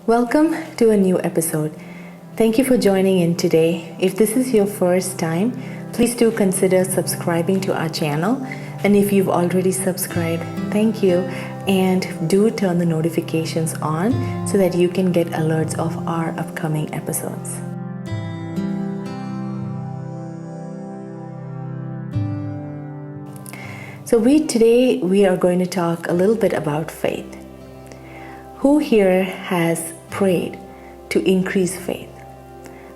Welcome to a new episode. Thank you for joining in today. If this is your first time, please do consider subscribing to our channel. And if you've already subscribed, thank you. And do turn the notifications on so that you can get alerts of our upcoming episodes. So today we are going to talk a little bit about faith. Who here has prayed to increase faith?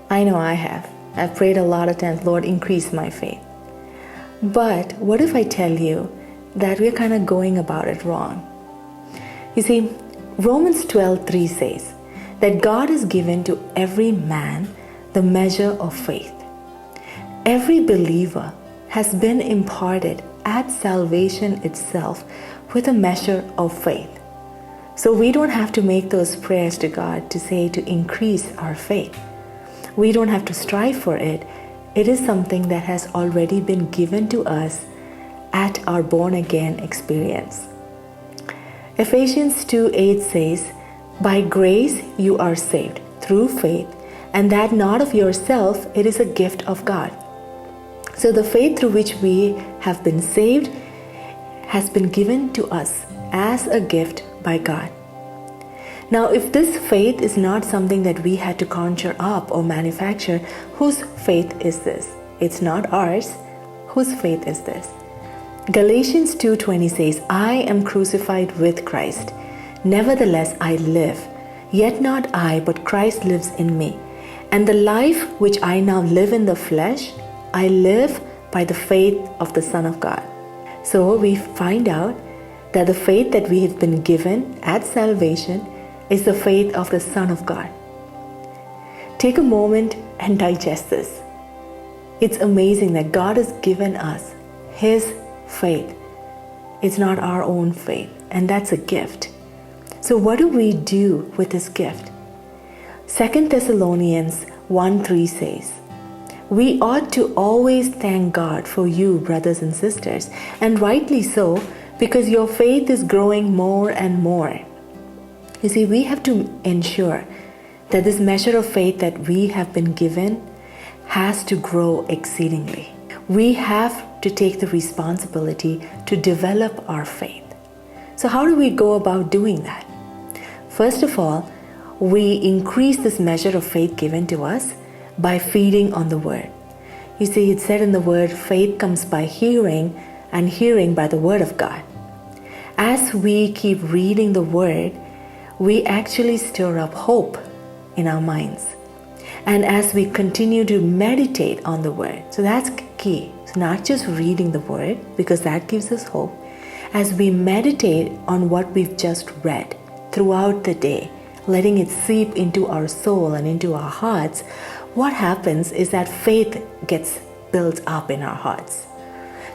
I know I have. I've prayed a lot of times, Lord, increase my faith. But what if I tell you that we're kind of going about it wrong? You see, Romans 12:3 says that God has given to every man the measure of faith. Every believer has been imparted at salvation itself with a measure of faith. So we don't have to make those prayers to God to say to increase our faith. We don't have to strive for it. It is something that has already been given to us at our born again experience. Ephesians 2:8 says, "By grace you are saved through faith, and that not of yourself, it is a gift of God." So the faith through which we have been saved has been given to us as a gift by God. Now, if this faith is not something that we had to conjure up or manufacture, whose faith is this? It's not ours. Whose faith is this? Galatians 2:20 says, "I am crucified with Christ. Nevertheless I live. Yet not I, but Christ lives in me. And the life which I now live in the flesh, I live by the faith of the Son of God." So we find out that the faith that we have been given at salvation is the faith of the Son of God. Take a moment and digest this. It's amazing that God has given us His faith. It's not our own faith, and that's a gift. So what do we do with this gift? 2 Thessalonians 1:3 says, "We ought to always thank God for you, brothers and sisters, and rightly so, because your faith is growing more and more." You see, we have to ensure that this measure of faith that we have been given has to grow exceedingly. We have to take the responsibility to develop our faith. So how do we go about doing that? First of all, we increase this measure of faith given to us by feeding on the Word. You see, it's said in the Word, faith comes by hearing, and hearing by the Word of God. As we keep reading the Word, we actually stir up hope in our minds. And as we continue to meditate on the Word, so that's key. It's not just reading the Word, because that gives us hope. As we meditate on what we've just read throughout the day, letting it seep into our soul and into our hearts, what happens is that faith gets built up in our hearts.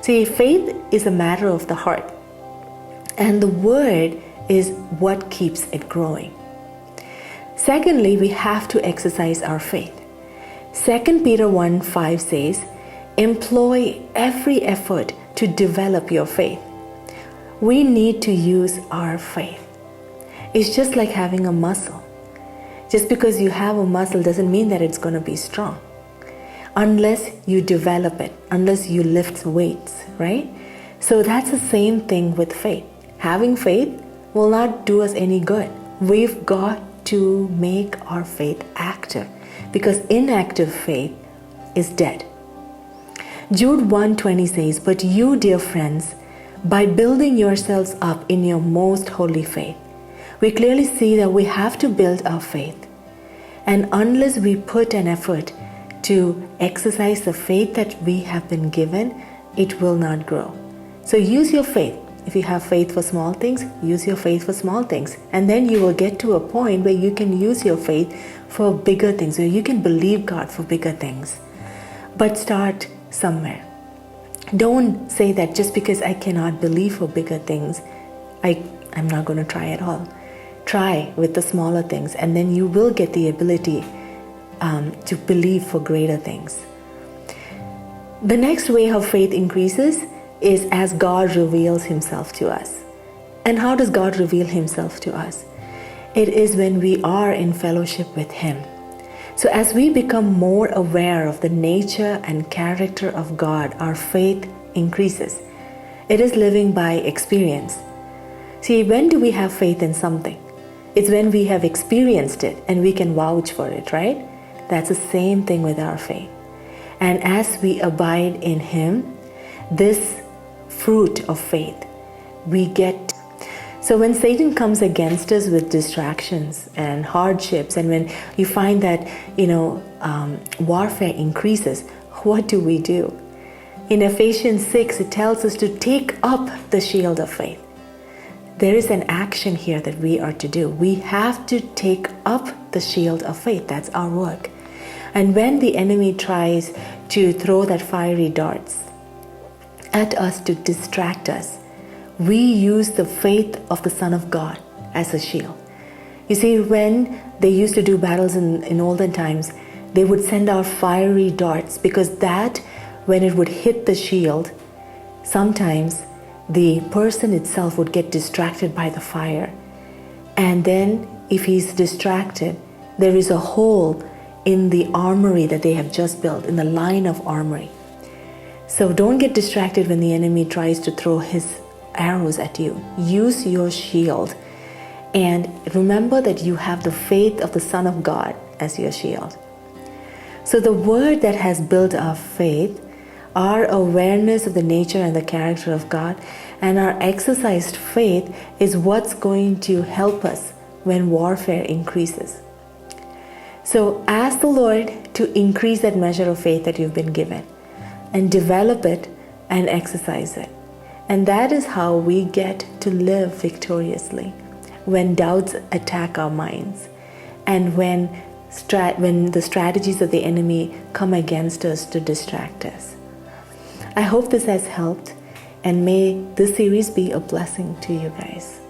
See, faith is a matter of the heart, and the Word is what keeps it growing. Secondly, we have to exercise our faith. 2 Peter 1:5 says, "Employ every effort to develop your faith." We need to use our faith. It's just like having a muscle. Just because you have a muscle doesn't mean that it's going to be strong unless you develop it, unless you lift weights, right? So that's the same thing with faith. Having faith will not do us any good. We've got to make our faith active, because inactive faith is dead. Jude 1:20 says, "But you, dear friends, by building yourselves up in your most holy faith." We clearly see that we have to build our faith. And unless we put an effort to exercise the faith that we have been given, it will not grow. So use your faith. If you have faith for small things, use your faith for small things. And then you will get to a point where you can use your faith for bigger things, where you can believe God for bigger things. But start somewhere. Don't say that just because I cannot believe for bigger things, I'm not going to try at all. Try with the smaller things, and then you will get the ability to believe for greater things. The next way how faith increases is as God reveals Himself to us. And how does God reveal Himself to us? It is when we are in fellowship with Him. So as we become more aware of the nature and character of God, our faith increases. It is living by experience. See, when do we have faith in something? It's when we have experienced it and we can vouch for it, right? That's the same thing with our faith. And as we abide in Him, this fruit of faith, we get. So when Satan comes against us with distractions and hardships, and when you find that, warfare increases, what do? In Ephesians 6, it tells us to take up the shield of faith. There is an action here that we are to do. We have to take up the shield of faith. That's our work. And when the enemy tries to throw that fiery darts at us to distract us, we use the faith of the Son of God as a shield. You see, when they used to do battles in olden times, they would send out fiery darts, because that, when it would hit the shield, sometimes the person itself would get distracted by the fire. And then if he's distracted, there is a hole in the armory that they have just built, in the line of armory. So don't get distracted when the enemy tries to throw his arrows at you. Use your shield. And remember that you have the faith of the Son of God as your shield. So the word that has built our faith, our awareness of the nature and the character of God, and our exercised faith is what's going to help us when warfare increases. So ask the Lord to increase that measure of faith that you've been given, and develop it and exercise it. And that is how we get to live victoriously when doubts attack our minds, and when the strategies of the enemy come against us to distract us. I hope this has helped, and may this series be a blessing to you guys.